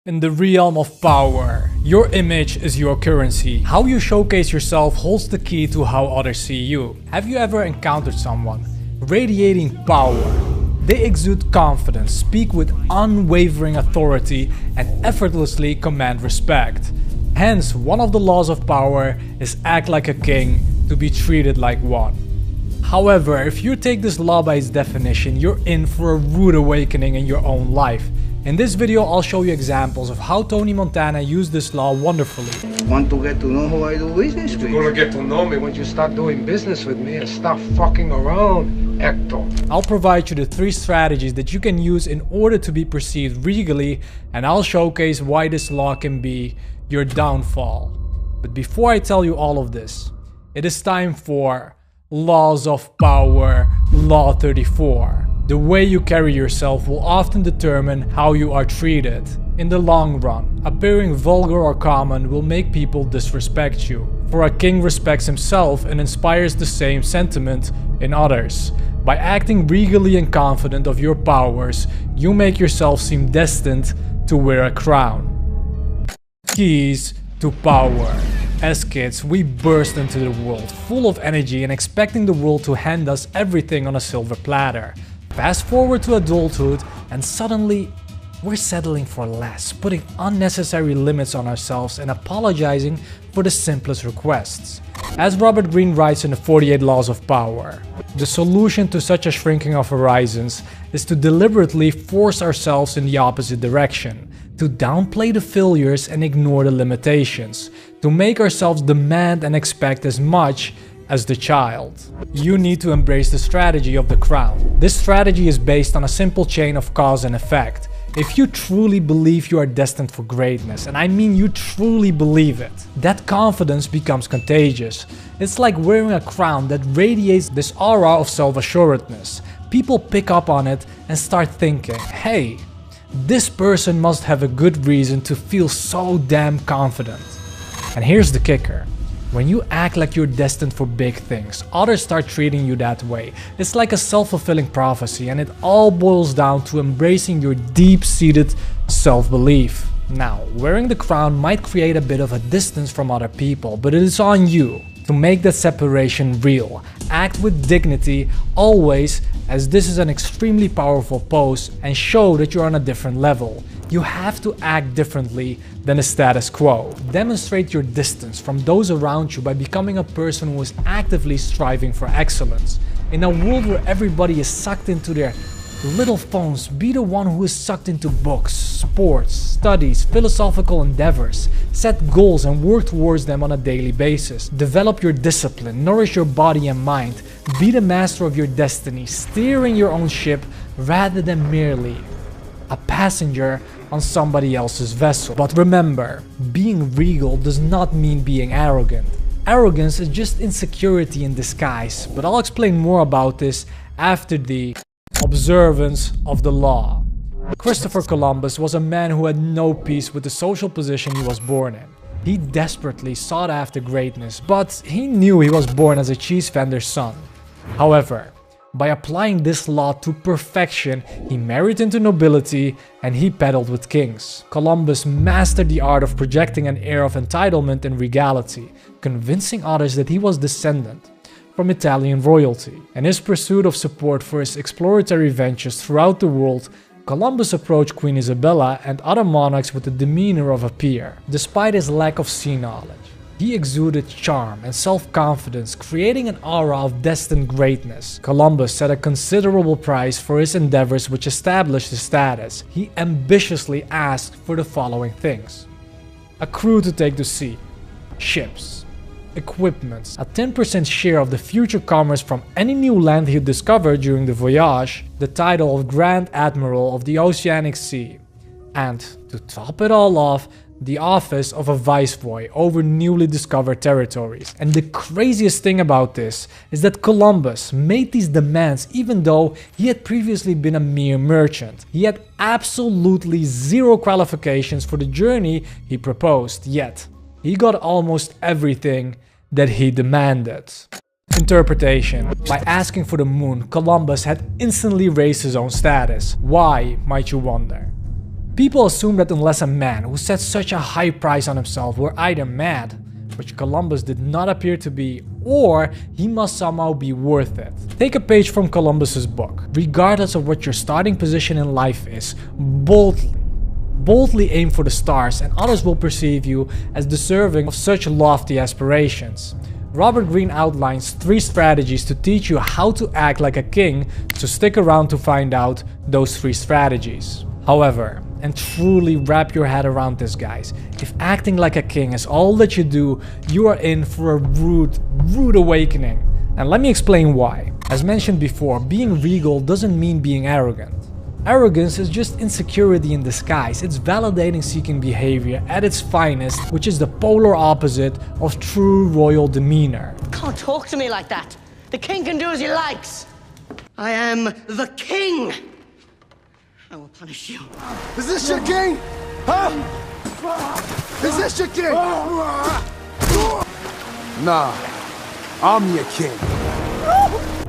In the realm of power, your image is your currency. How you showcase yourself holds the key to how others see you. Have you ever encountered someone radiating power? They exude confidence, speak with unwavering authority, and effortlessly command respect. Hence, one of the laws of power is act like a king to be treated like one. However, if you take this law by its definition, you're in for a rude awakening in your own life. In this video, I'll show you examples of how Tony Montana used this law wonderfully. Want to get to know who I do business with? You're gonna get to know me when you start doing business with me and stop fucking around, Hector. I'll provide you the 3 strategies that you can use in order to be perceived regally, and I'll showcase why this law can be your downfall. But before I tell you all of this, it is time for Laws of Power, Law 34. The way you carry yourself will often determine how you are treated. In the long run, appearing vulgar or common will make people disrespect you. For a king respects himself and inspires the same sentiment in others. By acting regally and confident of your powers, you make yourself seem destined to wear a crown. Keys to power. As kids, we burst into the world full of energy and expecting the world to hand us everything on a silver platter. Fast forward to adulthood and suddenly we're settling for less, putting unnecessary limits on ourselves and apologizing for the simplest requests. As Robert Greene writes in the 48 Laws of Power, the solution to such a shrinking of horizons is to deliberately force ourselves in the opposite direction, to downplay the failures and ignore the limitations, to make ourselves demand and expect as much as the child. You need to embrace the strategy of the crown. This strategy is based on a simple chain of cause and effect. If you truly believe you are destined for greatness, and I mean you truly believe it, that confidence becomes contagious. It's like wearing a crown that radiates this aura of self-assuredness. People pick up on it and start thinking, hey, this person must have a good reason to feel so damn confident. And here's the kicker. When you act like you're destined for big things, others start treating you that way. It's like a self-fulfilling prophecy, and it all boils down to embracing your deep-seated self-belief. Now, wearing the crown might create a bit of a distance from other people, but it is on you to make that separation real. Act with dignity always, as this is an extremely powerful pose, and show that you're on a different level. You have to act differently than the status quo. Demonstrate your distance from those around you by becoming a person who is actively striving for excellence. In a world where everybody is sucked into their little phones, be the one who is sucked into books, sports, studies, philosophical endeavors. Set goals and work towards them on a daily basis. Develop your discipline, nourish your body and mind. Be the master of your destiny, steering your own ship rather than merely a passenger on somebody else's vessel. But remember, being regal does not mean being arrogant. Arrogance is just insecurity in disguise, but I'll explain more about this after the observance of the law. Christopher Columbus was a man who had no peace with the social position he was born in. He desperately sought after greatness, but he knew he was born as a cheese vendor's son. However, by applying this law to perfection, he married into nobility and he peddled with kings. Columbus mastered the art of projecting an air of entitlement and regality, convincing others that he was descendant from Italian royalty. In his pursuit of support for his exploratory ventures throughout the world, Columbus approached Queen Isabella and other monarchs with the demeanor of a peer. Despite his lack of sea knowledge, he exuded charm and self-confidence, creating an aura of destined greatness. Columbus set a considerable price for his endeavors, which established his status. He ambitiously asked for the following things: a crew to take to sea, ships, equipments, a 10% share of the future commerce from any new land he discovered during the voyage, the title of Grand Admiral of the Oceanic Sea, and, to top it all off, the office of a viceroy over newly discovered territories. And the craziest thing about this is that Columbus made these demands even though he had previously been a mere merchant. He had absolutely zero qualifications for the journey he proposed, yet he got almost everything that he demanded. Interpretation. By asking for the moon, Columbus had instantly raised his own status. Why, might you wonder? People assume that unless a man who sets such a high price on himself were either mad, which Columbus did not appear to be, or he must somehow be worth it. Take a page from Columbus's book. Regardless of what your starting position in life is, boldly aim for the stars, and others will perceive you as deserving of such lofty aspirations. Robert Greene outlines 3 strategies to teach you how to act like a king, so stick around to find out those 3 strategies. However, and truly wrap your head around this, guys, if acting like a king is all that you do, you are in for a rude awakening. And let me explain why. As mentioned before, being regal doesn't mean being arrogant. Arrogance is just insecurity in disguise. It's validating seeking behavior at its finest, which is the polar opposite of true royal demeanor. Can't talk to me like that. The king can do as he likes. I am the king. I will punish you. Is this your king? Huh? Is this your king? Nah, I'm your king.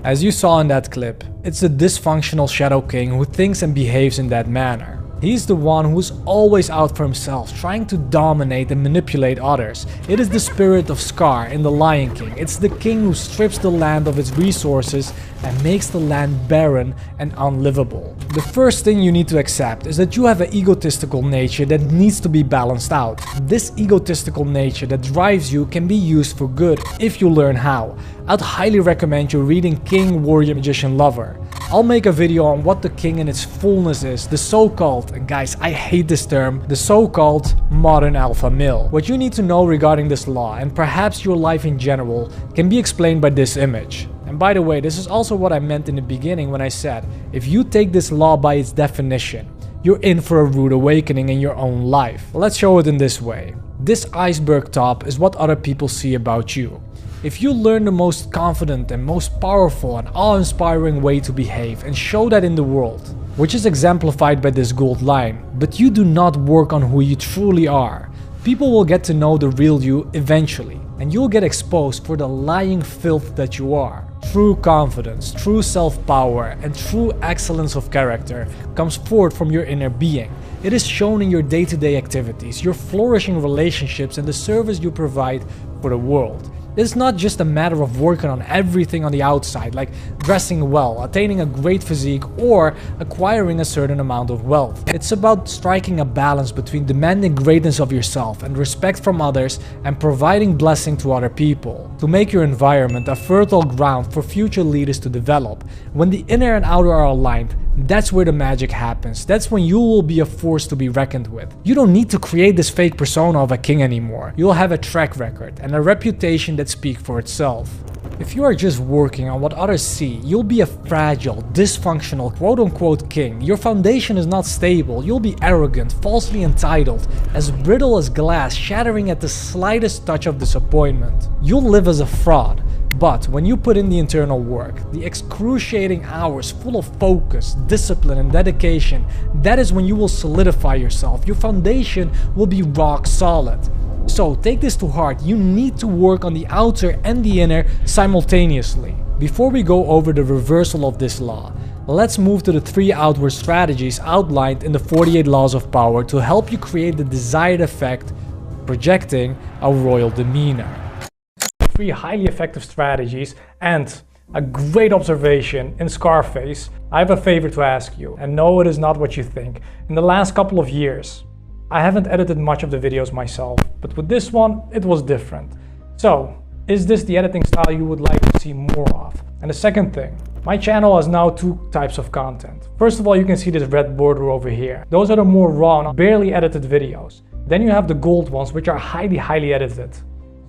As you saw in that clip, it's the dysfunctional Shadow King who thinks and behaves in that manner. He's the one who's always out for himself, trying to dominate and manipulate others. It is the spirit of Scar in The Lion King. It's the king who strips the land of its resources and makes the land barren and unlivable. The first thing you need to accept is that you have an egotistical nature that needs to be balanced out. This egotistical nature that drives you can be used for good if you learn how. I'd highly recommend you reading King, Warrior, Magician, Lover. I'll make a video on what the king in its fullness is, the so-called, and guys, I hate this term, the so-called modern alpha male. What you need to know regarding this law, and perhaps your life in general, can be explained by this image. And by the way, this is also what I meant in the beginning when I said, if you take this law by its definition, you're in for a rude awakening in your own life. Let's show it in this way. This iceberg top is what other people see about you. If you learn the most confident and most powerful and awe-inspiring way to behave and show that in the world, which is exemplified by this gold line, but you do not work on who you truly are, people will get to know the real you eventually, and you'll get exposed for the lying filth that you are. True confidence, true self-power, and true excellence of character comes forth from your inner being. It is shown in your day-to-day activities, your flourishing relationships, and the service you provide for the world. It's not just a matter of working on everything on the outside, like dressing well, attaining a great physique, or acquiring a certain amount of wealth. It's about striking a balance between demanding greatness of yourself and respect from others and providing blessing to other people, to make your environment a fertile ground for future leaders to develop. When the inner and outer are aligned, that's where the magic happens. That's when you will be a force to be reckoned with. You don't need to create this fake persona of a king anymore. You'll have a track record and a reputation that speak for itself. If you are just working on what others see, you'll be a fragile, dysfunctional, quote-unquote king. Your foundation is not stable. You'll be arrogant, falsely entitled, as brittle as glass, shattering at the slightest touch of disappointment. You'll live as a fraud. But when you put in the internal work, the excruciating hours full of focus, discipline, and dedication, that is when you will solidify yourself. Your foundation will be rock solid. So take this to heart, you need to work on the outer and the inner simultaneously. Before we go over the reversal of this law, let's move to the 3 outward strategies outlined in the 48 laws of power to help you create the desired effect, projecting a royal demeanor. 3 highly effective strategies and a great observation in Scarface. I have a favor to ask you, and no, it is not what you think. In the last couple of years, I haven't edited much of the videos myself, but with this one, it was different. So, is this the editing style you would like to see more of? And the second thing, my channel has now 2 types of content. First of all, you can see this red border over here. Those are the more raw and barely edited videos. Then you have the gold ones, which are highly edited.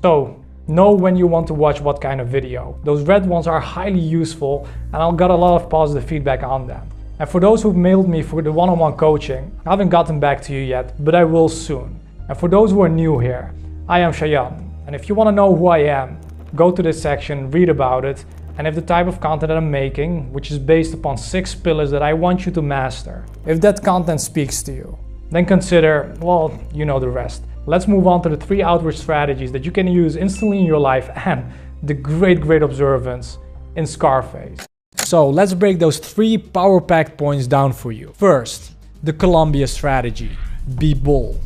So, know when you want to watch what kind of video. Those red ones are highly useful and I've got a lot of positive feedback on them. And for those who've mailed me for the one-on-one coaching, I haven't gotten back to you yet, but I will soon. And for those who are new here, I am Shayan. And if you want to know who I am, go to this section, read about it, and if the type of content that I'm making, which is based upon 6 pillars that I want you to master, if that content speaks to you, then consider, well, you know the rest. Let's move on to the 3 outward strategies that you can use instantly in your life and the great observance in Scarface. So let's break those 3 power-packed points down for you. First, The Columbia strategy. Be bold.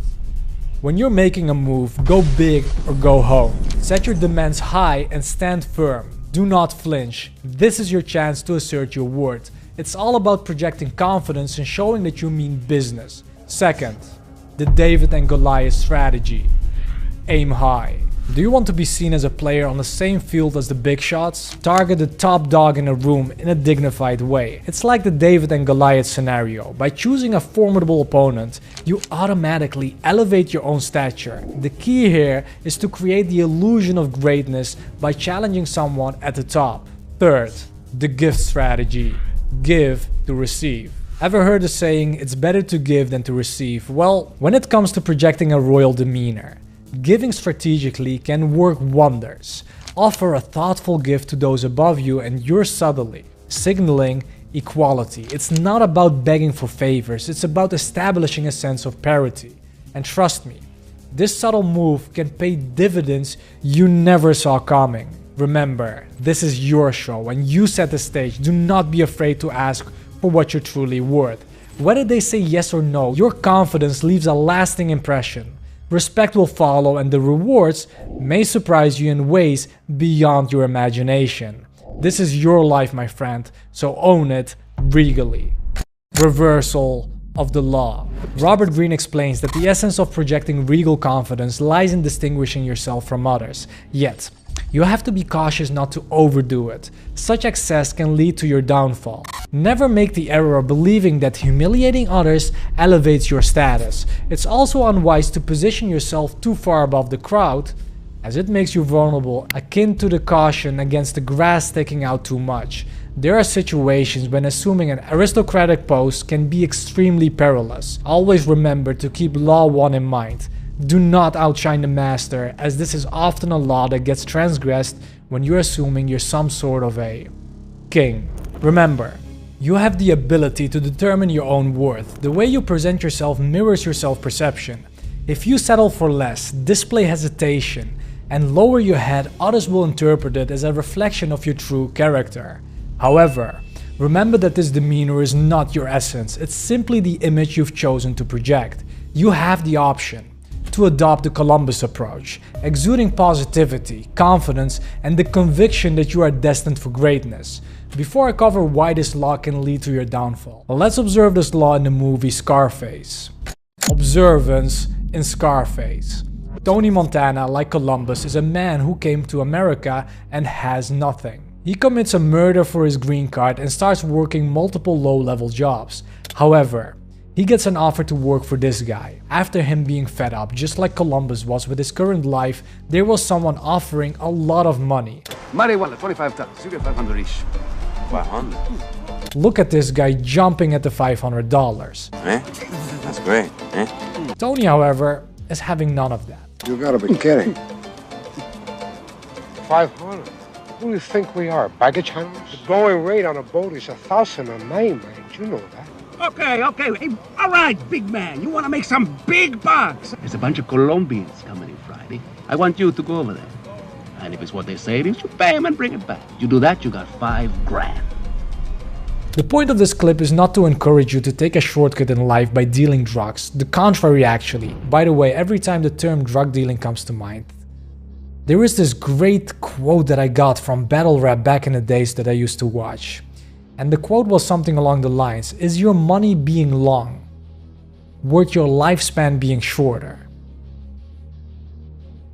When you're making a move, go big or go home. Set your demands high and stand firm. Do not flinch. This is your chance to assert your worth. It's all about projecting confidence and showing that you mean business. Second, the David and Goliath strategy. Aim high. Do you want to be seen as a player on the same field as the big shots? Target the top dog in a room in a dignified way. It's like the David and Goliath scenario. By choosing a formidable opponent, you automatically elevate your own stature. The key here is to create the illusion of greatness by challenging someone at the top. Third, the gift strategy. Give to receive. Ever heard the saying, it's better to give than to receive? Well, when it comes to projecting a royal demeanor, giving strategically can work wonders. Offer a thoughtful gift to those above you and you're subtly signaling equality. It's not about begging for favors, it's about establishing a sense of parity. And trust me, this subtle move can pay dividends you never saw coming. Remember, this is your show and you set the stage. Do not be afraid to ask for what you're truly worth. Whether they say yes or no, your confidence leaves a lasting impression. Respect will follow and the rewards may surprise you in ways beyond your imagination. This is your life, my friend, so own it regally. Reversal of the law. Robert Greene explains that the essence of projecting regal confidence lies in distinguishing yourself from others. Yet, you have to be cautious not to overdo it. Such excess can lead to your downfall. Never make the error of believing that humiliating others elevates your status. It's also unwise to position yourself too far above the crowd, as it makes you vulnerable, akin to the caution against the grass sticking out too much. There are situations when assuming an aristocratic post can be extremely perilous. Always remember to keep Law 1 in mind. Do not outshine the master, as this is often a law that gets transgressed when you're assuming you're some sort of a king. Remember, you have the ability to determine your own worth. The way you present yourself mirrors your self-perception. If you settle for less, display hesitation, and lower your head, others will interpret it as a reflection of your true character. However, remember that this demeanor is not your essence, it's simply the image you've chosen to project. You have the option to adopt the Columbus approach, exuding positivity, confidence, and the conviction that you are destined for greatness. Before I cover why this law can lead to your downfall, let's observe this law in the movie Scarface. Observance in Scarface. Tony Montana, like Columbus, is a man who came to America and has nothing. He commits a murder for his green card and starts working multiple low-level jobs. However, he gets an offer to work for this guy. After him being fed up, just like Columbus was with his current life, there was someone offering a lot of money. Marijuana, 25 tons. You get 500 each. 500? Look at this guy jumping at the $500. Eh? That's great, eh? Tony, however, is having none of that. You gotta be kidding. 500? Who do you think we are, baggage handlers? The going rate on a boat is 1,000 a night, man. You know that. Okay. Hey, all right, big man. You want to make some big bucks. There's a bunch of Colombians coming in Friday. I want you to go over there. And if it's what they say it is, you pay them and bring it back. You do that, you got $5 grand. The point of this clip is not to encourage you to take a shortcut in life by dealing drugs. The contrary, actually. By the way, every time the term drug dealing comes to mind, there is this great quote that I got from battle rap back in the days that I used to watch. And the quote was something along the lines, is your money being long worth your lifespan being shorter?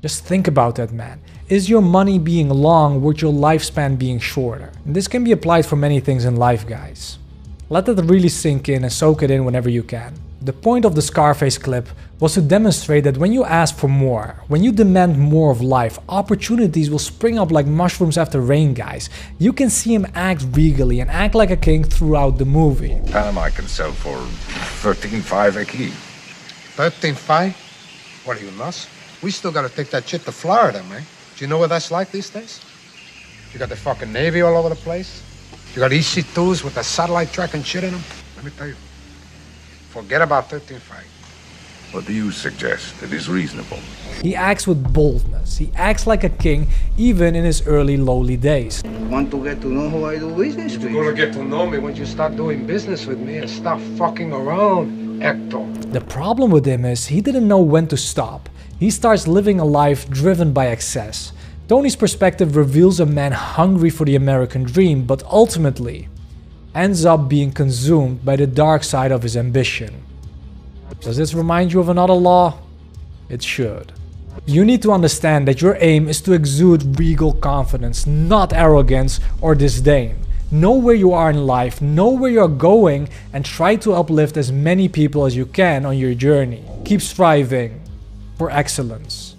Just think about that, man. Is your money being long worth your lifespan being shorter? And this can be applied for many things in life, guys. Let that really sink in and soak it in whenever you can. The point of the Scarface clip was to demonstrate that when you ask for more, when you demand more of life, opportunities will spring up like mushrooms after rain, guys. You can see him act regally and act like a king throughout the movie. Panama can sell for 13.5 a key. 13.5? What are you, nuts? We still gotta take that shit to Florida, man. Do you know what that's like these days? You got the fucking Navy all over the place. You got EC2s with the satellite tracking shit in them. Let me tell you. Forget about 13.5. What do you suggest that is reasonable? He acts with boldness. He acts like a king even in his early lowly days. Want to get to know how I do business with You're gonna you? get to know me when you start doing business with me and stop fucking around Hector. The problem with him is he didn't know when to stop. He starts living a life driven by excess. Tony's perspective reveals a man hungry for the American dream, but ultimately ends up being consumed by the dark side of his ambition. Does this remind you of another law? It should. You need to understand that your aim is to exude regal confidence, not arrogance or disdain. Know where you are in life, know where you're going, and try to uplift as many people as you can on your journey. Keep striving for excellence.